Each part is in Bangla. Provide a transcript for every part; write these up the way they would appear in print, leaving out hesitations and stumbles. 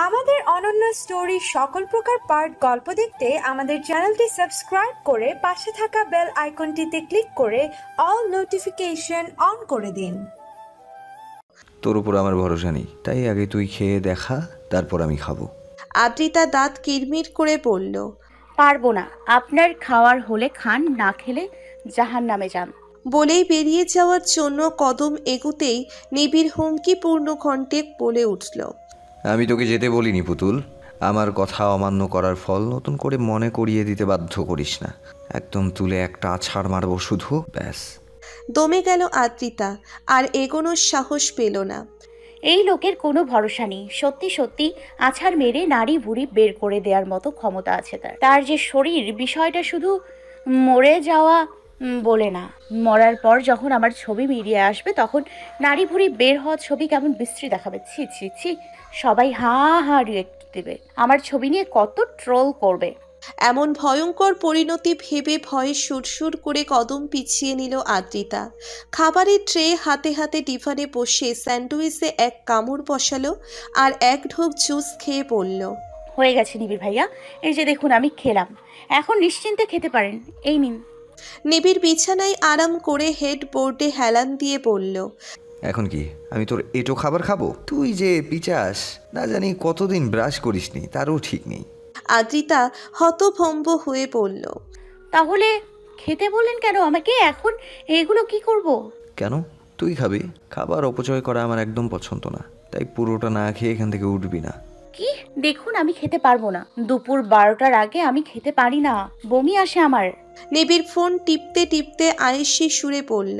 আমাদের অনন্য স্টোরি সকল প্রকার পার্ট গল্প দেখতে আমাদের চ্যানেলটি সাবস্ক্রাইব করে পাশে থাকা বেল আইকনটিতে ক্লিক করে অল নোটিফিকেশন অন করে দিন। তোর উপর আমার ভরসা নেই, তাই আগে তুই খেয়ে দেখা, তারপর আমি খাবো। আদ্রিতা দাঁত কিরমির করে বলল, পারবো না। আপনার খাওয়ার হলে খান, না খেলে জাহান্নামে যান। বলেই বেরিয়ে যাওয়ার জন্য কদম এগুতেই নিবিড় হুমকিপূর্ণ কণ্ঠে বলে উঠল, আমি তোকে যেতে বলিনি পুতুল। আমার কথা অমান্য করার ফল নতুন করে মনে করিয়ে দিতে বাধ্য করিস না। একদম তুলে একটা আছাড় মারবো শুধু, ব্যাস। দমে গেল আদ্রিতা, আর এগোনোর সাহস পেল না। এই লোকের কোনো ভরসা নেই। সত্যি সত্যি আছাড় মেরে নাড়ি ভুড়ি বের করে দেওয়ার মতো ক্ষমতা আছে তার যে শরীর, বিষয়টা শুধু মরে যাওয়া বলে না, মরার পর যখন আমার ছবি মিডিয়ায় আসবে তখন নাড়ি ভুড়ি বের হওয়া ছবি কেমন বিশ্রী দেখাবে। ছি ছি ছি, সবাই হা হা রিয়েক্ট দেবে, আমার ছবি নিয়ে কত ট্রোল করবে। এমন ভয়ঙ্কর পরিণতি ভেবে ভয়ে সুরসুর করে কদম পিছিয়ে নিল আদ্রিতা। খাবারের ট্রে হাতে হাতে ডিভানে বসে স্যান্ডউইচে এক কামড় বসালো আর এক ঢোক জুস খেয়ে বলল, হয়ে গেছে নিবিড় ভাইয়া, এই যে দেখুন আমি খেলাম, এখন নিশ্চিন্তে খেতে পারেন, এই নিন। নিবিড় বিছানায় আরাম করে হেডবোর্ডে হেলান দিয়ে বলল, এখন কি আমি তোর এটো খাবার খাবো? তুই যে পিচাস, না জানি কতদিন ব্রাশ করিসনি, তারও ঠিক নেই। আদ্রিতা হতভম্ব হয়ে বলল, তাহলে খেতে বললেন কেন আমাকে? এখন এগুলো কি করব? কেন, তুই খাবি? খাবার অপচয় করা আমার একদম পছন্দ না, তাই পুরোটা না খেয়ে এখান থেকে উঠবি না। কি? দেখুন আমি খেতে পারবো না, দুপুর 12টার আগে আমি খেতে পারি না, বমি আসে আমার। নিবিড় ফোন টিপতে টিপতে আয়েশি সুরে বলল,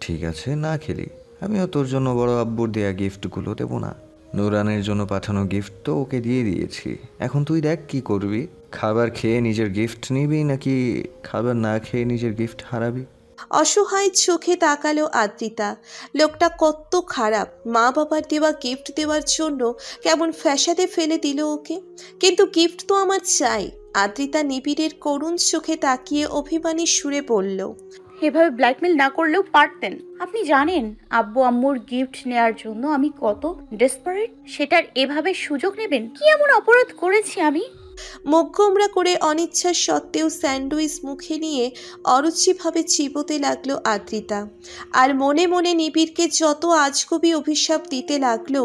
ঠিক আছে, না খেলি। আমিও তোর জন্য বড় আব্বুর দেয়া গিফটগুলো দেবো না? নুরানের জন্য পাঠানো গিফট তো ওকে দিয়ে দিয়েছি, এখন তুই দেখ কি করবি। খাবার খেয়ে নিজের গিফট নিবি নাকি খাবার না খেয়ে নিজের গিফট হারাবি? অসহায় চোখে তাকালো আদ্রিতা। লোকটা কত খারাপ, মা বাবার দেওয়া গিফট দেওয়ার জন্য কেমন ফ্যাসাদে ফেলে দিল ওকে। কিন্তু গিফট তো আমার চাই। আদ্রিতা নিবিড়ের করুণ চোখে তাকিয়ে অভিমানী সুরে বলল, এভাবে ব্ল্যাকমেল না করলেও পারতেন। আপনি জানেন আব্বু আম্মুর গিফট নেয়ার জন্য আমি কত ডেসপারেট, সেটার এভাবে সুযোগ নেবেন? কি এমন অপরাধ করেছি আমি? মুখ গোমরা করে অনিচ্ছা সত্ত্বেও স্যান্ডউইচ মুখে নিয়ে অরুচিভাবে চিবোতে লাগলো আদ্রিতা। আর মনে মনে নিবিড়কে যত আজগুবি অভিশাপ দিতে লাগলো।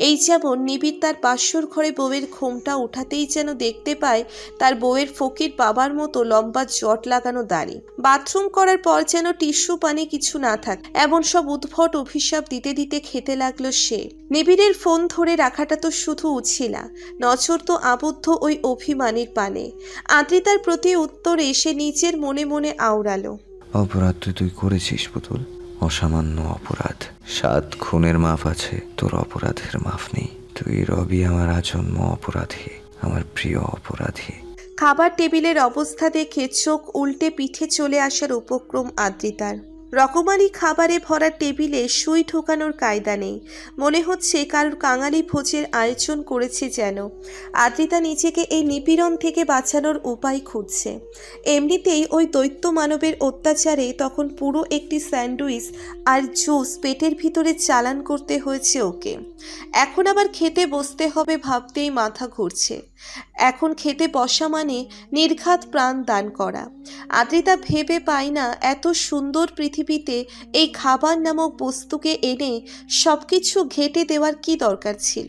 এই যেমন নিবিড় তার বাসর ঘরে বউয়ের ঘোমটা উঠাতেই যেন দেখতে পায় তার বউয়ের ফকির বাবার মতো লম্বা জট লাগানো দাড়ি, বাথরুম করার পর যেন টিস্যু পানি কিছু না থাকে, এমন সব উদ্ভট অভিশাপ দিতে দিতে খেতে লাগলো সে। নিবিড়ের ফোন ধরে রাখাটা তো শুধু উছিলা, নজর তো আবদ্ধ ওই অভিমানীর পানে। আদ্রিতার প্রতি উত্তরে সে নিজের মনে মনে আওড়ালো, অপরাধ তুই করেছিস পুতুল, অসামান্য অপরাধ। 7 খুনের মাফ আছে, তোর অপরাধের মাফ নেই। তুই রবি আমার আজন্ম অপরাধী, আমার প্রিয় অপরাধী। খাবার টেবিলের অবস্থা দেখে চোখ উল্টে পিঠে চলে আসার উপক্রম আদ্রিতার। রকমারি খাবারে ভরা টেবিলে সুই ঢোকানোর কায়দা নেই, মনে হচ্ছে কারোর কাঙালি ভোজের আয়োজন করেছে যেন। আদ্রিতা নিজেকে এই নিপীড়ন থেকে বাঁচানোর উপায় খুঁজছে। এমনিতেই ওই দৈত্য মানবের অত্যাচারে তখন পুরো একটি স্যান্ডউইচ আর জুস পেটের ভিতরে চালান করতে হয়েছে ওকে। এখন আবার খেতে বসতে হবে ভাবতেই মাথা ঘুরছে। এখন খেতে বসা মানে নির্ঘাত প্রাণ দান করা। আদ্রিতা ভেবে পায় না এত সুন্দর পৃথিবীতে এই খাবার নামক বস্তুকে এনে সবকিছু ঘেঁটে দেওয়ার কি দরকার ছিল।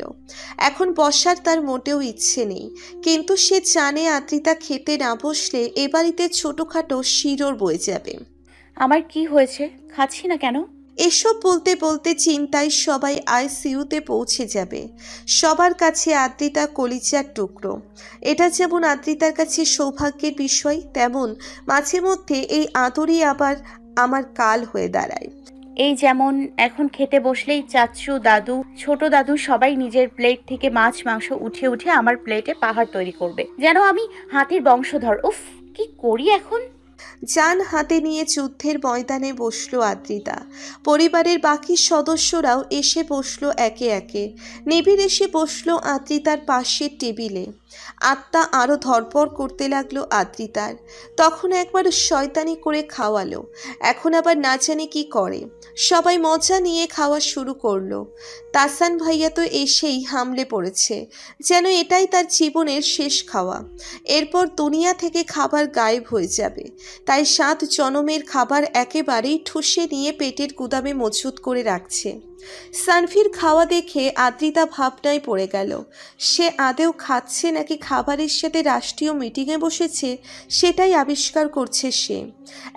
এখন বসার তার মোটেও ইচ্ছে নেই, কিন্তু সে জানে আদ্রিতা খেতে না বসলে এ বাড়িতে ছোটোখাটো শিরোর বয়ে যাবে। আমার কি হয়েছে, খাচ্ছি না কেন? এসব বলতে বলতে চিন্তায় সবাই আইসিইউতে পৌঁছে যাবে। সবার কাছে আদ্রিতা কলিজার টুকরো। এটা যেমন আদ্রিতার কাছে সৌভাগ্যের বিষয়, তেমন মাঝে মধ্যে এই আদরই আবার আমার কাল হয়ে দাঁড়ায়। এই যেমন এখন খেতে বসলেই চাচু, দাদু, ছোট দাদু সবাই নিজের প্লেট থেকে মাছ মাংস উঠে উঠে আমার প্লেটে পাহাড় তৈরি করবে, যেন আমি হাতির বংশধর। উফ, কি করি এখন? যান হাতে নিয়ে যুদ্ধের ময়দানে বসলো আদ্রিতা। পরিবারের বাকি সদস্যরাও এসে বসলো একে একে। নিবিড় এসে বসলো আদ্রিতার পাশের টেবিলে। আত্মা আরও ধরপড় করতে লাগলো আদ্রিতার। তখন একবার শয়তানি করে খাওয়ালো, এখন আবার না জানি কি করে। সবাই মজা নিয়ে খাওয়া শুরু করলো। তাসান ভাইয়া তো এসেই হামলে পড়েছে, যেন এটাই তার জীবনের শেষ খাওয়া। এরপর দুনিয়া থেকে খাবার গায়েব হয়ে যাবে, তাই 7 জনমের খাবার একেবারেই ঠুসে নিয়ে পেটের গুদামে মজুত করে রাখছে। সানভীর খাওয়া দেখে আদ্রিতা ভাবনায় পড়ে গেল। সে আদেও খাচ্ছে নাকি খাবারের সাথে রাষ্ট্রীয় মিটিংয়ে বসেছে, সেটাই আবিষ্কার করছে সে।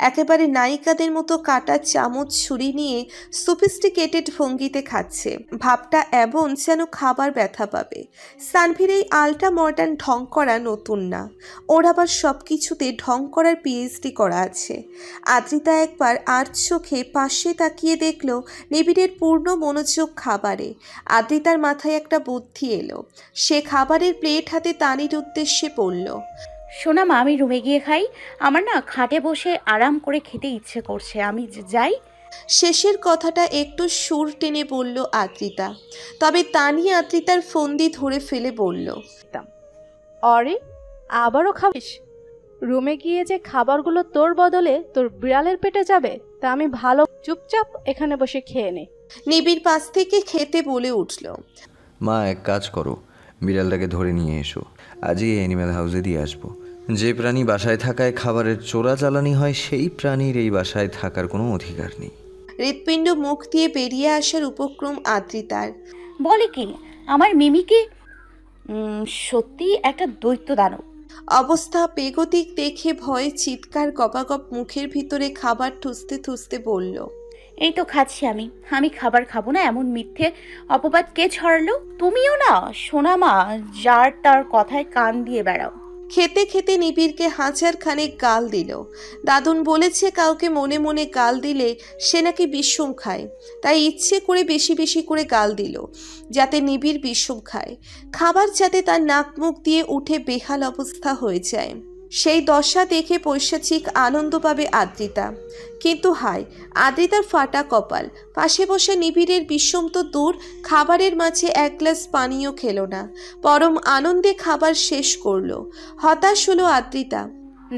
একেবারে নায়িকাদের মতো কাটা চামচ ছুরি নিয়ে সোফিস্টিকেটেড ভঙ্গিতে খাচ্ছে। ভাবটা এমন যেন খাবার ব্যথা পাবে। সানভীর এই আলট্রা মডার্ন ঢং করা নতুন না, ওর আবার সব কিছুতে ঢং করার পিএইচডি করা আছে। আদ্রিতা একবার আর চোখে পাশে তাকিয়ে দেখল নিবিড়ের পূর্ণ মনোযোগ খাবারে। আদ্রিতার মাথায় একটা বুদ্ধি এলো। সে খাবারের প্লেট হাতে তানির উদ্দেশ্যে বলল, শোনা মা, আমি রুমে গিয়ে খাই। আমার না খাটে বসে আরাম করে খেতে ইচ্ছে করছে, আমি যাই। শেষের কথাটা একটু সুর টেনে বলল আদ্রিতা। তবে তানি আদ্রিতার ফন্দি ধরে ফেলে বলল, অরে আবারও খাবিস? রুমে গিয়ে যে খাবারগুলো তোর বদলে তোর বিড়ালের পেটে যাবে, তা আমি ভালো, চুপচাপ এখানে বসে খেয়ে নে। নিবিড় পাশ থেকে খেতে বলে উঠল, মা এক কাজ করো, বিড়ালটাকে ধরে নিয়ে এসো, আজই অ্যানিম্যাল হাউসে দিয়ে আসবো। যে প্রাণী বাসায় থাকায় খাবারের চোরাচালানি হয়, সেই প্রাণীর এই বাসায় থাকার কোনো অধিকার নেই। হৃৎপিণ্ড মুখ দিয়ে বেরিয়ে আসার উপক্রম আদ্রিতার। বলে কি আমার মিমিকে সত্যি একটা দৈত্য দানব। অবস্থা বেগতিক দেখে ভয়ে চিৎকার গপাগপ মুখের ভিতরে খাবার ঠুসতে ঠুসতে বলল, এই তো খাচ্ছি আমি খাবার খাবো না, এমন মিথ্যে অপবাদ কে ছড়ালো? তুমিও না শোনা মা, যার তার কথায় কান দিয়ে বেড়াও। খেতে খেতে নিবিড়কে 1000 খানেক গাল দিল। দাদুন বলেছে কাউকে মনে মনে গাল দিলে সে নাকি বিষম খায়, তাই ইচ্ছে করে বেশি বেশি করে গাল দিল যাতে নিবিড় বিষম খায়। খাবার যাতে তার নাক মুখ দিয়ে উঠে বেহাল অবস্থা হয়ে যায়। সেই দশা দেখে পৈশাচিক আনন্দ পাবে আদ্রিতা। কিন্তু হায়, আদ্রিতার ফাটা কপাল। পাশে বসে নিবিড়ের বিষম তো দূর, খাবারের মাঝে এক গ্লাস পানিও খেলো না, পরম আনন্দে খাবার শেষ করলো। হতাশ হলো আদ্রিতা।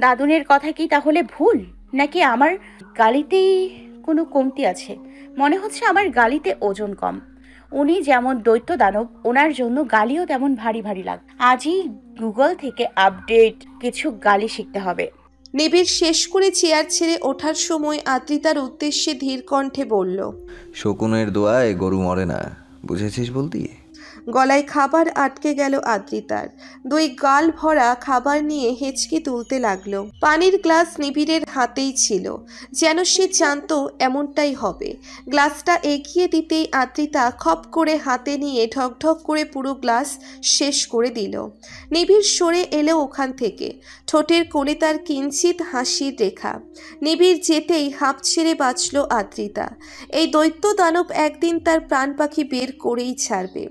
দাদুনের কথা কি তাহলে ভুল, নাকি আমার গালিতেই কোনো কমতি আছে? মনে হচ্ছে আমার গালিতে ওজন কম। উনি যেমন দৈত্য দানব, ওনার জন্য গালিও তেমন ভারী ভারী লাগ। আজই গুগল থেকে আপডেট কিছু গালি শিখতে হবে। নিবিড় শেষ করে চেয়ার ছেড়ে ওঠার সময় আদ্রিতার উদ্দেশ্যে ধীর কণ্ঠে বলল, শকুনের দোয়ায় গরু মরে না, বুঝেছিস বলতি? গলায় খাবার আটকে গেল আদ্রিতার। 2 গাল ভরা খাবার নিয়ে হেঁচকি তুলতে লাগলো। পানির গ্লাস নিবিড়ের হাতেই ছিল, যেন সে জানতো এমনটাই হবে। গ্লাসটা এগিয়ে দিতেই আদ্রিতা খপ করে হাতে নিয়ে ঢকঢক করে পুরো গ্লাস শেষ করে দিল। নিবিড় সরে এলো ওখান থেকে। ঠোঁটের কোণে তার কিঞ্চিত হাসির রেখা। নিবিড় যেতেই হাঁপ ছেড়ে বাঁচল আদ্রিতা। এই দৈত্য দানব একদিন তার প্রাণ পাখি বের করেই ছাড়বে।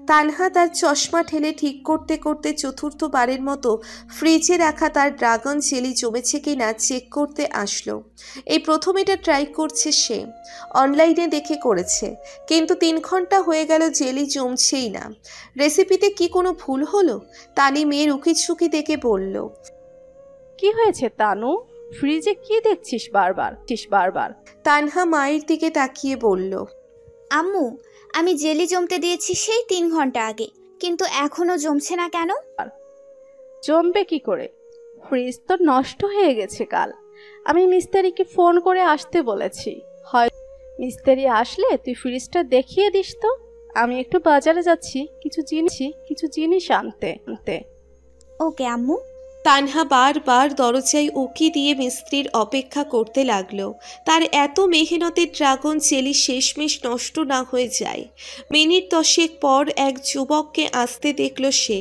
তানহা তার চশমা ঠেলে ঠিক করতে করতে চতুর্থবারের মতো ফ্রিজে রাখা তার ড্রাগন জেলি জমেছে কিনা চেক করতে আসলো। এই প্রথম এটা ট্রাই করছে সে। অনলাইনে দেখে করেছে, কিন্তু 3 ঘন্টা হয়ে গেল জেলি জমছেই না। রেসিপিতে কি কোনো ভুল হলো? তানি মেয়ের উকিঝুঁকি দেখে বলল, কি হয়েছে তানু? ফ্রিজে কি দেখছিস বারবার? তানহা মায়ের দিকে তাকিয়ে বলল, আম্মু, আমি জেলি জমতে দিয়েছি সেই 3 ঘন্টা আগে, কিন্তু এখনো জমছে না কেন? জমবে কি করে? ফ্রিজ তো নষ্ট হয়ে গেছে কাল। আমি মিস্ত্রিকে ফোন করে আসতে বলেছি, হয় মিস্ত্রি আসলে তুই ফ্রিজটা দেখিয়ে দিস তো। আমি একটু বাজারে যাচ্ছি কিছু জিনিস আনতে। ওকে আম্মু। তানহা বারবার দরজায় উকি দিয়ে মিস্ত্রির অপেক্ষা করতে লাগলো। তার এত মেহনতের ড্রাগন জেলি শেষমেশ নষ্ট না হয়ে যায়। মিনিট 10 পর এক যুবককে আসতে দেখল সে।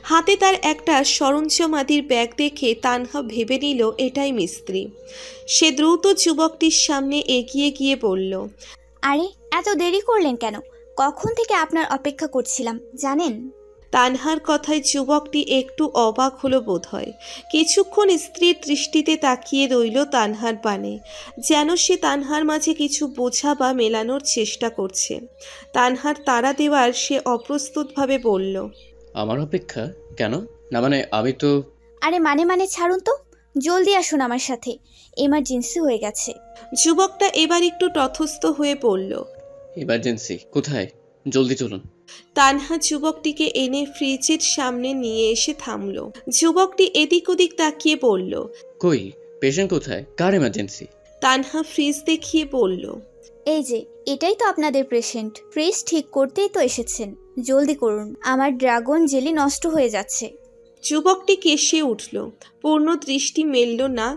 হাতে তার একটা সরঞ্জামাদির ব্যাগ দেখে তানহা ভেবে নিল এটাই মিস্ত্রি। সে দ্রুত যুবকটির সামনে এগিয়ে গিয়ে বলল, আরে এত দেরি করলেন কেন? কখন থেকে আপনার অপেক্ষা করছিলাম জানেন? তানহার কথায় যুবকটি একটু অবাক হলো বোধহয়। কিছুক্ষণ স্ত্রীর দৃষ্টিতে তাকিয়ে রইল তানহার পানে, যেন সে তানহার মাঝে কিছু বোঝা বা মেলানোর চেষ্টা করছে। তানহার তাড়া দেওয়ার সে অপ্রস্তুতভাবে বলল, আমার অপেক্ষা কেন? না মানে আমি তো আরে মানে ছাড়ুন তো, জলদি আসুন আমার সাথে, এমার্জেন্সি হয়ে গেছে। যুবকটা এবার একটু তটস্থ হয়ে পড়ল। ইমার্জেন্সি কোথায়? জলদি চলুন। তানহা যুবকটিকে এনে ফ্রিজের সামনে নিয়ে এসে থামল। যুবকটি এদিক ওদিক তাকিয়ে বলল, কই পেশেন্ট কোথায়? কার এমার্জেন্সি? তানহা ফ্রিজ দেখিয়ে বলল, এই যে এটাই তো আপনাদের পেশেন্ট, ফ্রিজ ঠিক করতেই তো এসেছেন, জলদি করুন, আমার ড্রাগন জেলি নষ্ট হয়ে যাচ্ছে। যুবকটি কেশে উঠল। পূর্ণ দৃষ্টি মেলল না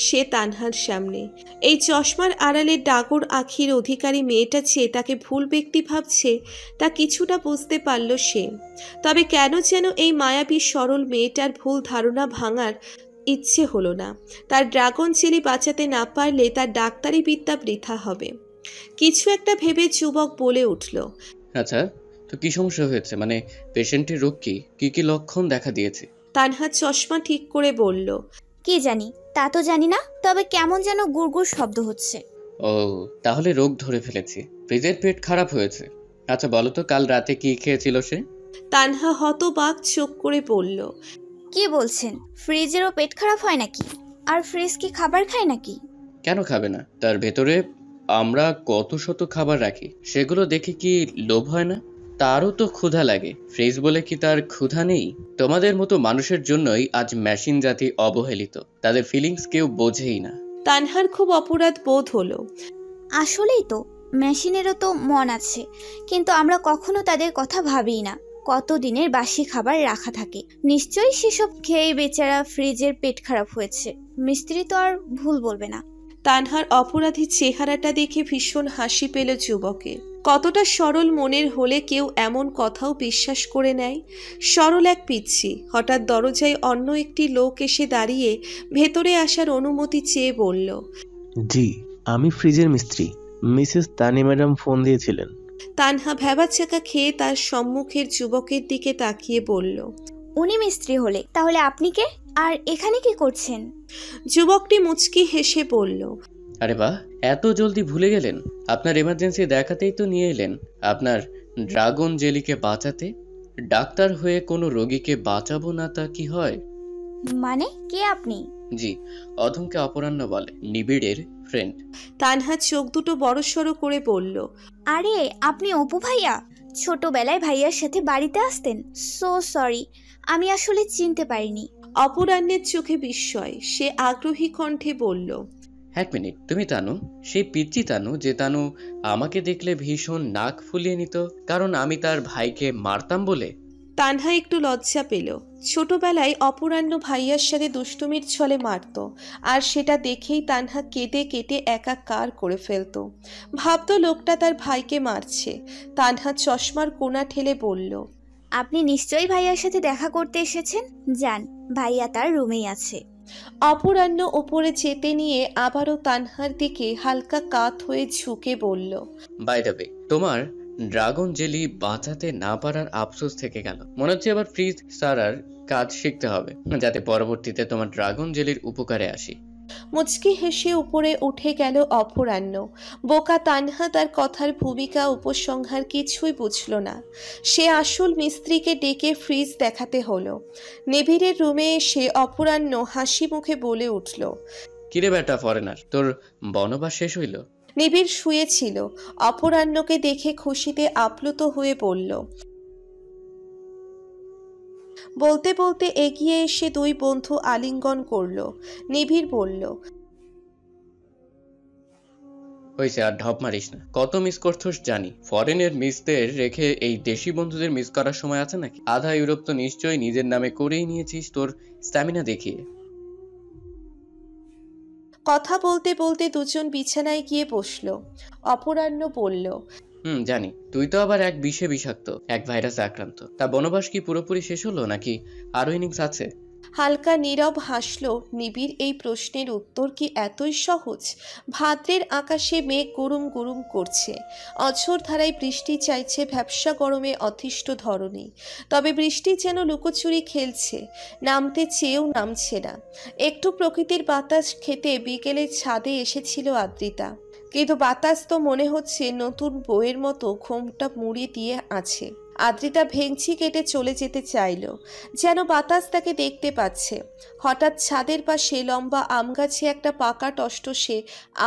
সে তানহার সামনে। এই চশমার আড়ালে ডাগর আখির অধিকারী মেয়েটা চেয়ে তাকে ভুল ব্যক্তি ভাবছে তা কিছুটা বুঝতে পারল সে। তবে কেন যেন এই মায়াবী সরল মেয়েটার ভুল ধারণা ভাঙার ইচ্ছে হলো না। তার ড্রাগন জেলি বাঁচাতে না পারলে তার ডাক্তারি বিদ্যা বৃথা হবে। কিছু একটা ভেবে যুবক বলে উঠল, আচ্ছা, তো কি সমস্যা হয়েছে? মানে পেশেন্টের রোগ কি? কি কি লক্ষণ দেখা দিয়েছে? তানহা চশমা ঠিক করে বলল, কি জানি, তা তো জানি না, তবে কেমন যেন গুড়গুড় শব্দ হচ্ছে। ও, তাহলে রোগ ধরে ফেলেছি। ফ্রিজের পেট খারাপ হয়েছে। আচ্ছা বলো তো, কাল রাতে কি খেয়েছিল সে? তানহা হতবাক চোখ করে বলল, কি বলছেন? ফ্রিজেরও পেট খারাপ হয় নাকি? আর ফ্রিজ কি খাবার খায় নাকি? কেন খাবে না? তার ভেতরে আমরা কত শত খাবার রাখি, সেগুলো দেখে কি লোভ হয় না? তারও তো ক্ষুধা লাগে। ফ্রিজ বলে কি তার ক্ষুধা নেই? তোমাদের মতো মানুষের জন্যই আজ মেশিন জাতি অবহেলিত। তাদের ফিলিংস কেউ বোঝেই না। তানহার খুব অপরাধ বোধ হলো। আসলেই তো, মেশিনেরও তো মন আছে, কিন্তু আমরা কখনো তাদের কথা ভাবিই না। কত দিনের বাসি খাবার রাখা থাকে, নিশ্চয়ই সেসব খেয়ে বেচারা ফ্রিজের পেট খারাপ হয়েছে। মিস্ত্রি তো আর ভুল বলবে না। তানহার অপরাধী চেহারাটা দেখে ভীষণ হাসি পেল যুবকের। কতটা সরল মনের হলে কেউ এমন কথাও বিশ্বাস করে নেয়? সরল এক পিচ্ছি হঠাৎ দরজায় অন্য একটি লোক এসে দাঁড়িয়ে ভেতরে আসার অনুমতি চেয়ে বলল, জি, আমি ফ্রিজের মিস্ত্রি। মিসেস তানি ম্যাডাম ফোন দিয়েছিলেন। তানহা ভ্যাবাচ্যাকা খেয়ে তার সম্মুখের যুবকের দিকে তাকিয়ে বলল, উনি মিস্ত্রি হলে তাহলে আপনি কে? আর এখানে কি করছেন? যুবকটি মুচকি হেসে বলল, আরে বাহ, এত জলদি ভুলে গেলেন? আপনার এমার্জেন্সি দেখাতেই তো নিয়ে এলেন আপনার ড্রাগন জেলিকে বাঁচাতে। ডাক্তার হয়ে কোনো রোগীকে বাঁচাবো না তা কি হয়? মানে কে আপনি? জি, অধমকে অপরাহ্ন বলে, নিবিড়ের ফ্রেন্ড। তানহা চোখ দুটো বড়সড় করে বলল, আরে আপনি অপু ভাইয়া? ছোটবেলায় ভাইয়ার সাথে বাড়িতে আসতেন? সো সরি, আমি আসলে চিনতে পারিনি। অপরাহ্নের চোখে বিস্ময়। সে আগ্রহী কণ্ঠে বলল, এক মিনিট, তুমি তানু? সেই পিচ্চি তানু যে তানু আমাকে দেখলে ভীষণ নাক ফুলিয়ে নিত কারণ আমি তার ভাইকে মারতাম বলে? তানহা একটু লজ্জা পেল। ছোটবেলায় অপরাহ্ন ভাইয়ার সাথে দুষ্টুমির ছলে মারত, আর সেটা দেখেই তানহা কেটে কেটে একাকার করে ফেলত। ভাবত লোকটা তার ভাইকে মারছে। তানহা চশমার কোনা ঠেলে বলল, আপনি নিশ্চয়ই ভাইয়ার সাথে দেখা করতে এসেছেন। যান, ভাইয়া তার রুমেই আছে। অপরাহ্ন ওপরে যেতে নিয়ে আবারও তানহার দিকে হালকা কাত হয়ে ঝুঁকে বলল, বাই দ্য ওয়ে, তোমার ড্রাগন জেলি বাঁচাতে না পারার আফসোস থেকে গেল। মনে হচ্ছে আবার ফ্রিজ সারার কাজ শিখতে হবে, যাতে পরবর্তীতে তোমার ড্রাগন জেলির উপকারে আসি। মুচকি হেসে উপরে উঠে গেল অপরাহ্ন। বোকা তানহা তার কথার ভূমিকা উপসংহার কিছুই বুঝল না। সে আসল মিস্ত্রিকে ডেকে ফ্রিজ দেখাতে হলো। নিবিড়ের রুমে এসে অপরাহ্ন হাসি মুখে বলে উঠল, কিরে বেটা ফরেনার, তোর বনবাস শেষ হইল? নিবিড় শুয়েছিল। অপরাহ্নকে দেখে খুশিতে আপ্লুত হয়ে বলল। বলতে বলতে এগিয়ে এসে দুই বন্ধু আলিঙ্গন করল। নিবিড় বলল, হয়েছে, আর ঢপ মারিস না। কত মিস করছস জানি। ফরেনের মিসদের রেখে এই দেশি বন্ধুদের মিস করার সময় আছে নাকি? আধা ইউরোপ তো নিশ্চয়ই নিজের নামে করেই নিয়েছিস তোর স্ট্যামিনা দেখিয়ে। কথা বলতে বলতে দুজন বিছানায় গিয়ে বসল। অপরাহ্ন বলল, জানি, তুই তো আবার এক বিষে বিষাক্ত, এক ভাইরাসে আক্রান্ত। তা বনবাস কি পুরোপুরি শেষ হলো নাকি আরো ইনিংস আছে? হালকা নীরব হাসল নিবিড়। এই প্রশ্নের উত্তর কি এতই সহজ? ভাদ্রের আকাশে মেঘ গরুম গরুম করছে, অঝোর ধারায় বৃষ্টি চাইছে ভ্যাপসা গরমে অতিষ্ঠ ধরণী। তবে বৃষ্টি যেন লুকোচুরি খেলছে, নামতে চেয়েও নামছে না। একটু প্রকৃতির বাতাস খেতে বিকেলের ছাদে এসেছিল আদ্রিতা, কিন্তু বাতাস তো মনে হচ্ছে নতুন বইয়ের মতো ঘোমটা মুড়ি দিয়ে আছে। আদ্রিতা ভেংচি কেটে চলে যেতে চাইল, যেন বাতাস তাকে দেখতে পাচ্ছে। হঠাৎ ছাদের পাশে লম্বা আম গাছে একটা পাকা টসটসে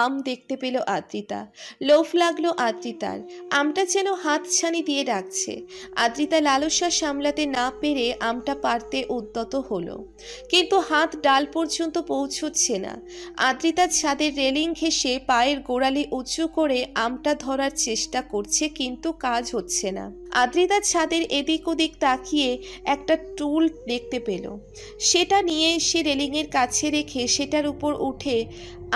আম দেখতে পেল আদ্রিতা। লোভ লাগলো আদ্রিতার, আমটা যেন হাতছানি দিয়ে ডাকছে। আদ্রিতা লালসা সামলাতে না পেরে আমটা পারতে উদ্যত হলো, কিন্তু হাত ডাল পর্যন্ত পৌঁছচ্ছে না। আদ্রিতা ছাদের রেলিং ঘেঁষে পায়ের গোড়ালি উঁচু করে আমটা ধরার চেষ্টা করছে, কিন্তু কাজ হচ্ছে না। আদ্রিতা ছাদের এদিক ওদিক তাকিয়ে একটা টুল দেখতে পেল, সেটা নিয়ে এসে রেলিংয়ের কাছে রেখে সেটার উপর উঠে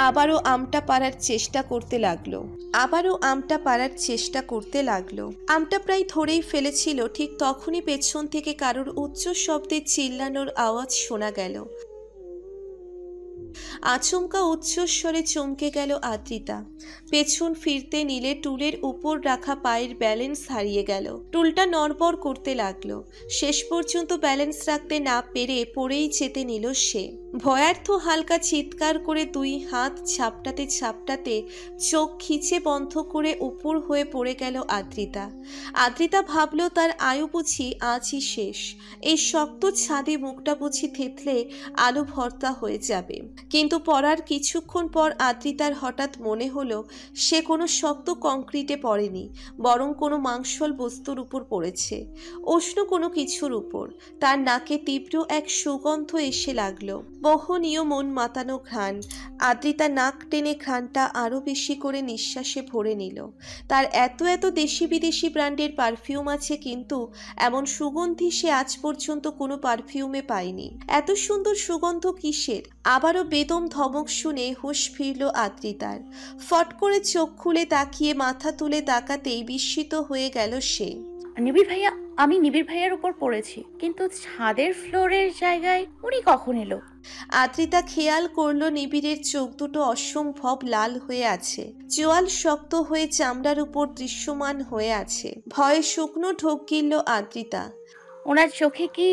আবারও আমটা পারার চেষ্টা করতে লাগলো। আমটা প্রায় ধরেই ফেলেছিল, ঠিক তখনই পেছন থেকে কারোর উচ্চ শব্দে চিল্লানোর আওয়াজ শোনা গেল। আচমকা উচ্চস্বরে চমকে গেল আদ্রিতা। পেছন ফিরতে নিলে টুলের উপর রাখা পায়ের ব্যালেন্স হারিয়ে গেল। টুলটা নড়বড় করতে লাগলো। শেষ পর্যন্ত ব্যালেন্স রাখতে না পেরে পড়েই যেতে নিল সে। ভয়ার্থ হালকা চিৎকার করে দুই হাত ঝাপটাতে ঝাপটাতে চোখ খিচে বন্ধ করে উপর হয়ে পড়ে গেল আদ্রিতা ভাবল তার আয়ু বুঝি আজই শেষ। এই শক্ত ছাদে মুখটা বুঝি থেতলে আলু ভর্তা হয়ে যাবে। কিন্তু পড়ার কিছুক্ষণ পর আদ্রিতার হঠাৎ মনে হলো সে কোনো শক্ত কংক্রিটে পড়েনি, বরং কোনো মাংসল বস্তুর উপর পড়েছে, উষ্ণ কোনো কিছুর উপর। তার নাকে তীব্র এক সুগন্ধ এসে লাগলো, মোহনীয় মন মাতানো ঘ্রাণ। আদ্রিতা নাক টেনে ঘ্রাণটা আরো বেশি করে নিঃশ্বাসে ভরে নিল। তার এত দেশি বিদেশি ব্র্যান্ডের পারফিউম আছে, কিন্তু এমন সুগন্ধি সে আজ পর্যন্ত কোনো পারফিউমে পায়নি। এত সুন্দর সুগন্ধ কিসের? আবারও বেদম ধমক শুনে হুঁশ ফিরল আদ্রিতার। ফট করে চোখ খুলে তাকিয়ে মাথা তুলে তাকাতেই বিস্মিত হয়ে গেল সে। নিবিড় ভাইয়া, আমি নিবিড় ভাইয়ার উপর পড়েছি, কিন্তু ছাদের ফ্লোরের জায়গায় উনি কখন এলো? আদ্রিতা খেয়াল করলো নিবিড়ের চোখ দুটো অসম্ভব লাল হয়ে আছে, চোয়াল শক্ত হয়ে চামড়ার উপর দৃশ্যমান হয়ে আছে। ভয়ে শুকনো ঢোক গিলল আদ্রিতা। ওনার চোখে কি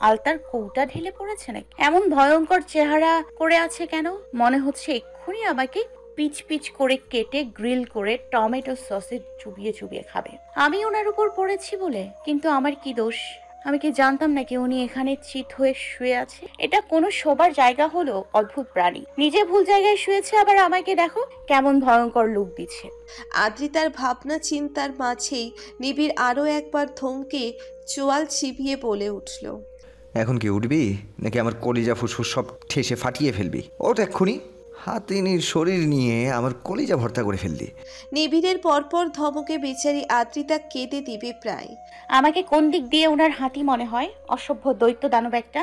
আলতার কৌটা ঢেলে পড়েছে নাকি? এমন ভয়ঙ্কর চেহারা করে আছে কেন? মনে হচ্ছে এক্ষুনি আমাকে পিচ পিচ করে কেটে গ্রিল করে টমেটো সসে চুবিয়ে চুবিয়ে খাবে। আমি ওনার উপর পড়েছি বলে? কিন্তু আমার কি দোষ? আমি কি জানতাম নাকি উনি এখানে চিত হয়ে শুয়ে আছে? এটা কোনো শোবার জায়গা হলো? অদ্ভুত প্রাণী, নিজে ভুল জায়গায় শুয়েছে, আবার আমাকে দেখো কেমন ভয়ঙ্কর লুক দিচ্ছে। আদ্রিতার ভাবনা চিন্তার মাঝেই নিবিড় আরো একবার ধমকে চোয়াল চিবিয়ে বলে উঠল, এখন কি উঠবি, নাকি আমার কলিজা ফুসফুস সব ঠেসে ফাটিয়ে ফেলবি? ওঠ এক্ষুনি। হাতিনীর শরীর নিয়ে আমার কলিজা ভর্তা করে ফেললি। নিবিড়ের পরপর ধমকে বেচারি আদ্রিতা কেঁদে দিবে প্রায়। আমাকে কোন দিক দিয়ে ওনার হাতি মনে হয়? অসভ্য দৈত্য দানব একটা।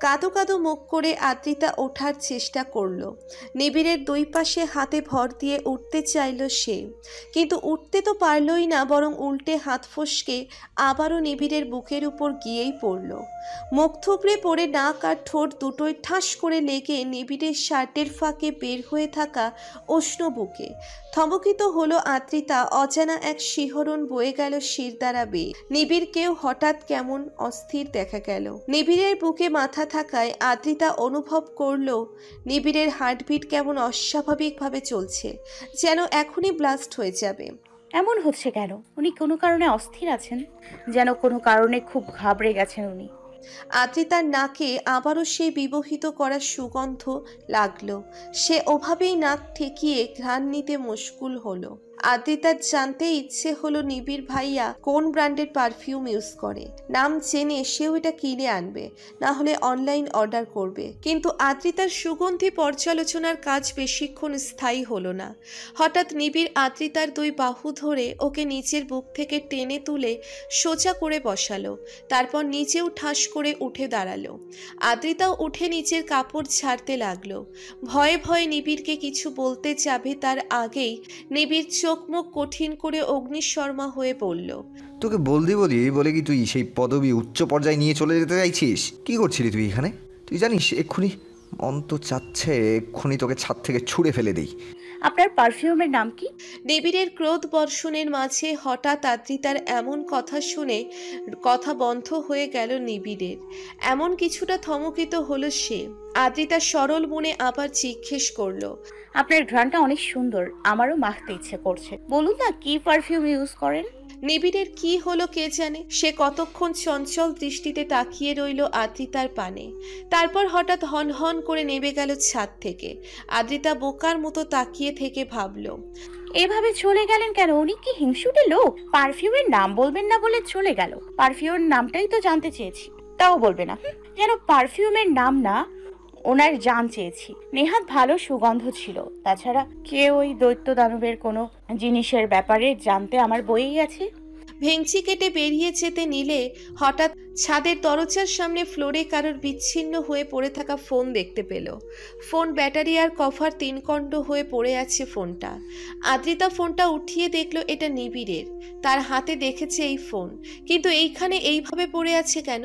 কাঁদো কাঁদো মুখ করে আদ্রিতা ওঠার চেষ্টা করলো। নিবিড়ের দুই পাশে হাতে ভর দিয়ে উঠতে চাইল সে, কিন্তু উঠতে তো পারলই না, বরং উল্টে হাত ফসকে আবারও নিবিড়ের বুকের উপর গিয়েই পড়ল। মুখ থুবড়ে পড়ে নাক আর ঠোঁট দুটোই ঠাস করে লেগে নিবিড়ের শার্টের ফাঁকে বের হয়ে থাকা উষ্ণ বুকে। থমকিত হলো আদ্রিতা। অজানা এক শিহরণ বয়ে গেল শিরদাঁড়া বেয়ে। নিবিড়কেও হঠাৎ কেমন অস্থির দেখা গেল। নিবিড়ের বুকে মাথা থাকায় আদ্রিতা অনুভব করল নিবিড়ের হার্টবিট কেমন অস্বাভাবিকভাবে চলছে, যেন এখনই ব্লাস্ট হয়ে যাবে। এমন হচ্ছে কেন? উনি কোনো কারণে অস্থির আছেন, যেন কোনো কারণে খুব ঘাবড়ে গেছেন উনি। আদ্রিতার নাকে আবারও সেই বিবহিত করা সুগন্ধ লাগলো। সে ওভাবেই নাক ঠেকিয়ে ঘ্রাণ নিতে মশগুল হলো। আদ্রিতার জানতে ইচ্ছে হলো নিবিড় ভাইয়া কোন ব্র্যান্ডের পারফিউম ইউজ করে। নাম জেনে সেও এটা কিনে আনবে, না হলে অনলাইন অর্ডার করবে। কিন্তু আদ্রিতার সুগন্ধি পর্যালোচনার কাজ বেশিক্ষণ স্থায়ী হলো না। হঠাৎ নিবিড় আদ্রিতার দুই বাহু ধরে ওকে নিচের বুক থেকে টেনে তুলে সোজা করে বসালো। তারপর নিচেও ঠাস করে উঠে দাঁড়ালো। আদ্রিতাও উঠে নিচের কাপড় ছাড়তে লাগলো। ভয়ে ভয়ে নিবিড়কে কিছু বলতে যাবে তার আগেই নিবিড় চোখ মুখ কঠিন করে অগ্নিশর্মা হয়ে পড়ল। তোকে বলি বলে কি তুই সেই পদবি উচ্চ পর্যায়ে নিয়ে চলে যেতে চাইছিস? কি করছিলি তুই এখানে? তুই জানিস এক্ষুনি মন তো চাচ্ছে এক্ষুনি তোকে ছাদ থেকে ছুঁড়ে ফেলে দিই। আপনার পারফিউমের নাম কি? নিবিড়ের ক্রোধ বর্ষণের মাঝে হঠাৎ আদ্রিতার এমন কথা শুনে কথা বন্ধ হয়ে গেল নিবিড়ের। এমন কিছুটা থমকিত হলো সে। আদ্রিতা সরল মনে আবার জিজ্ঞেস করলো, আপনার ঘ্রাণটা অনেক সুন্দর, আমারও মাখতে ইচ্ছে করছে। বলুন না কি পারফিউম ইউজ করেন? নিবিড়ের কি হলো কে জানে, সে কতক্ষণ চঞ্চল দৃষ্টিতে তাকিয়ে রইল আদ্রিতার পানে। তারপর হঠাৎ হন হন করে নেমে গেল ছাদ থেকে। আদ্রিতা বোকার মতো তাকিয়ে থেকে ভাবল, এভাবে চলে গেলেন কেন? উনি কি হিংসুটে লোক? পারফিউমের নাম বলবেন না বলে চলে গেল। পারফিউমের নামটাই তো জানতে চেয়েছি, তাও বলবে না। যেন পারফিউমের নাম না, ওনার জান চেয়েছি। নেহাত ভালো সুগন্ধ ছিল। তাছাড়া কেউ ওই দৈত্য দানবের কোনো জিনিসের ব্যাপারে জানতে আমার বইই আছে। ভেংচি কেটে বেরিয়ে যেতে নিলে হঠাৎ ছাদের দরজার সামনে ফ্লোরে কারোর বিচ্ছিন্ন হয়ে পড়ে থাকা ফোন দেখতে পেল। ফোন ব্যাটারি আর কভার তিনকণ্ড হয়ে পড়ে আছে ফোনটা। আদ্রিতা ফোনটা উঠিয়ে দেখলো এটা নিবিড়ের। তার হাতে দেখেছে এই ফোন, কিন্তু এইখানে এইভাবে পড়ে আছে কেন?